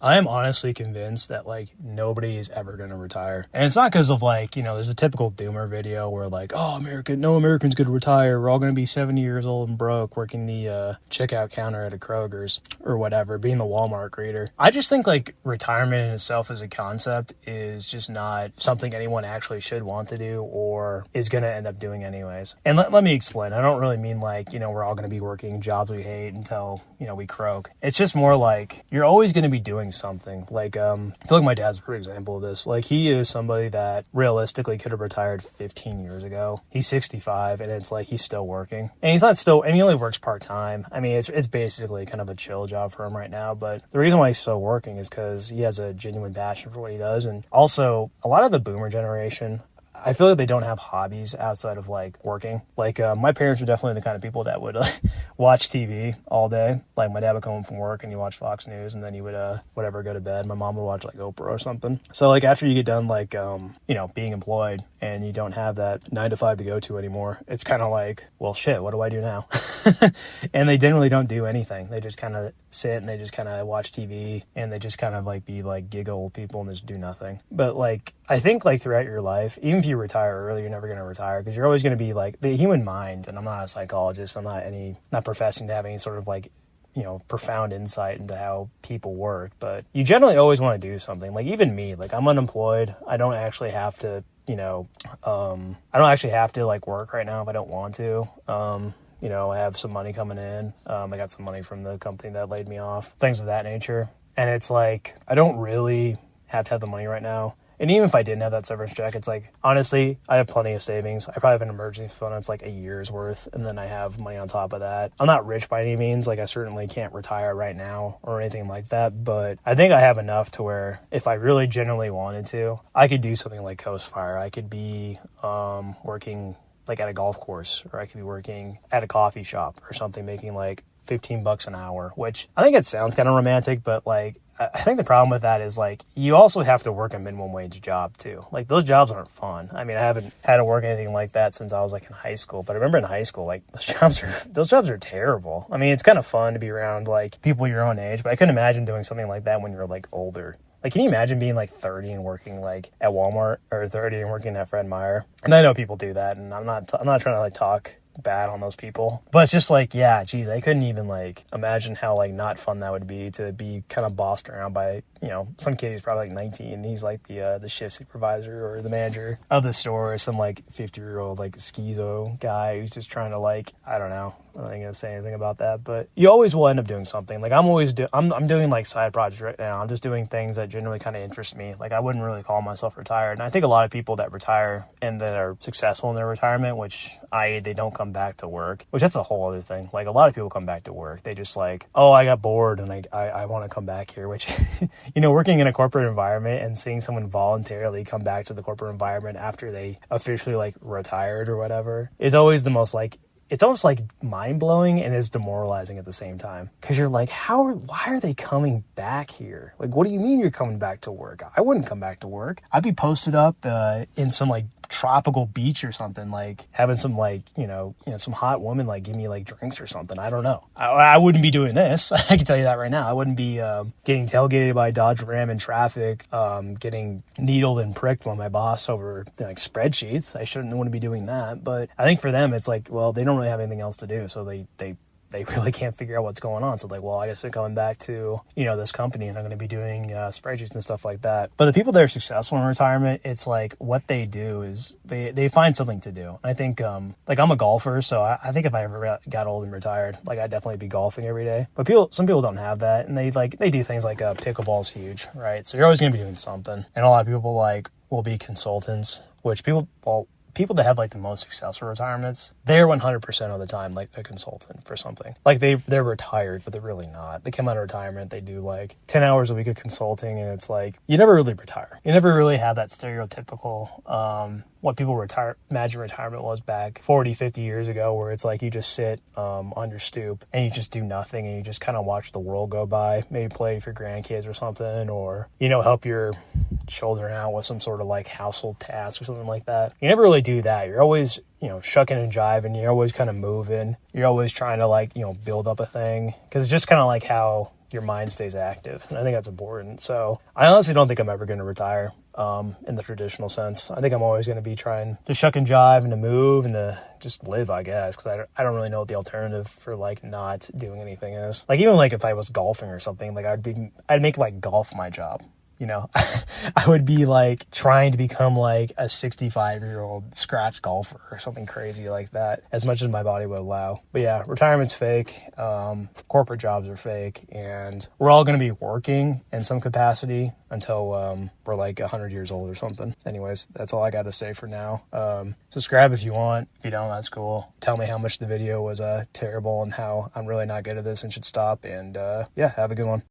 I am honestly convinced that like nobody is ever going to retire. And it's not because of like, you know, there's a typical doomer video where like, oh, no American's going to retire. We're all going to be 70 years old and broke working the checkout counter at a Kroger's or whatever, being the Walmart greeter. I just think like retirement in itself as a concept is just not something anyone actually should want to do or is going to end up doing anyways. And let me explain. I don't really mean like, you know, we're all going to be working jobs we hate until, you know, we croak. It's just more like you're always going to be doing something. Like, I feel like my dad's a perfect example of this. Like, he is somebody that realistically could have retired 15 years ago. He's 65, and it's like he's still working. And he's not still, and he only works part-time. I mean, it's basically kind of a chill job for him right now, but the reason why he's still working is because he has a genuine passion for what he does. And also, a lot of the boomer generation, I feel like they don't have hobbies outside of like working. Like my parents are definitely the kind of people that would watch TV all day. Like my dad would come home from work and you watch Fox News and then he would whatever go to bed. My mom would watch like Oprah or something. So like after you get done like you know, being employed and you don't have that 9 to 5 to go to anymore, it's kind of like, well shit, what do I do now? And they generally don't do anything. They just kind of sit and they just kind of watch TV and they just kind of like be like giggle people and just do nothing. But like I think like throughout your life, even if you retire early, you're never going to retire because you're always going to be like the human mind. And I'm not a psychologist. I'm not professing to have any sort of like, you know, profound insight into how people work, but you generally always want to do something. Like even me, like I'm unemployed. I don't actually have to, you know, I don't actually have to like work right now if I don't want to. You know, I have some money coming in. I got some money from the company that laid me off, things of that nature. And it's like, I don't really have to have the money right now. And even if I didn't have that severance check, it's like, honestly, I have plenty of savings. I probably have an emergency fund that's like a year's worth. And then I have money on top of that. I'm not rich by any means. Like I certainly can't retire right now or anything like that. But I think I have enough to where if I really genuinely wanted to, I could do something like Coast Fire. I could be working like at a golf course, or I could be working at a coffee shop or something, making like $15 an hour, which I think it sounds kind of romantic, but like, I think the problem with that is like, you also have to work a minimum wage job too. Like those jobs aren't fun. I mean, I haven't had to work anything like that since I was like in high school, but I remember in high school, like those jobs are terrible. I mean, it's kind of fun to be around like people your own age, but I couldn't imagine doing something like that when you're like older. Like, can you imagine being like 30 and working like at Walmart, or 30 and working at Fred Meyer? And I know people do that, and I'm not trying to like talk bad on those people, but it's just like, yeah, geez, I couldn't even like imagine how like not fun that would be to be kind of bossed around by, you know, some kid who's probably like 19 and he's like the shift supervisor or the manager of the store, or some like 50-year-old like schizo guy who's just trying to like, I don't know, I'm not gonna say anything about that, but you always will end up doing something. Like I'm doing like side projects right now. I'm just doing things that generally kind of interest me. Like I wouldn't really call myself retired. And I think a lot of people that retire and that are successful in their retirement, which they don't come back to work, which that's a whole other thing. Like a lot of people come back to work. They just like, oh, I got bored and I want to come back here, which, you know, working in a corporate environment and seeing someone voluntarily come back to the corporate environment after they officially like retired or whatever is always the most like, it's almost like mind-blowing and it's demoralizing at the same time. Because you're like, why are they coming back here? Like, what do you mean you're coming back to work? I wouldn't come back to work. I'd be posted up in some like tropical beach or something, like having some like, you know, some hot woman like give me like drinks or something. I don't know. I wouldn't be doing this. I can tell you that right now. I wouldn't be getting tailgated by a Dodge Ram in traffic, getting needled and pricked by my boss over like spreadsheets. I wouldn't be doing that. But I think for them, it's like, well, they don't really have anything else to do, so they really can't figure out what's going on. So like, well, I guess they're coming back to, you know, this company and I'm going to be doing spreadsheets and stuff like that. But the people that are successful in retirement, it's like what they do is they find something to do. I think like I'm a golfer, so I think if I ever got old and retired, like I'd definitely be golfing every day. But some people don't have that, and they do things like pickleball's huge, right? So you're always going to be doing something. And a lot of people like will be consultants, which people that have like the most successful retirements, they're 100% of the time like a consultant for something. Like they're retired, but they're really not. They come out of retirement, they do like 10 hours a week of consulting, and it's like, you never really retire. You never really have that stereotypical, what people imagine retirement was back 40, 50 years ago, where it's like you just sit on your stoop and you just do nothing and you just kind of watch the world go by, maybe play with your grandkids or something, or, you know, help your children out with some sort of like household task or something like that. You never really do that. You're always, you know, shucking and jiving. You're always kind of moving. You're always trying to like, you know, build up a thing, because it's just kind of like how your mind stays active. And I think that's important. So I honestly don't think I'm ever going to retire in the traditional sense. I think I'm always going to be trying to shuck and jive and to move and to just live, I guess, because I don't really know what the alternative for like not doing anything is. Like even like if I was golfing or something, like I'd make like golf my job. You know, I would be like trying to become like a 65-year-old scratch golfer or something crazy like that, as much as my body would allow. But yeah, retirement's fake. Corporate jobs are fake, and we're all going to be working in some capacity until we're like 100 years old or something. Anyways, that's all I got to say for now. Subscribe if you want. If you don't, that's cool. Tell me how much the video was terrible and how I'm really not good at this and should stop. And yeah, have a good one.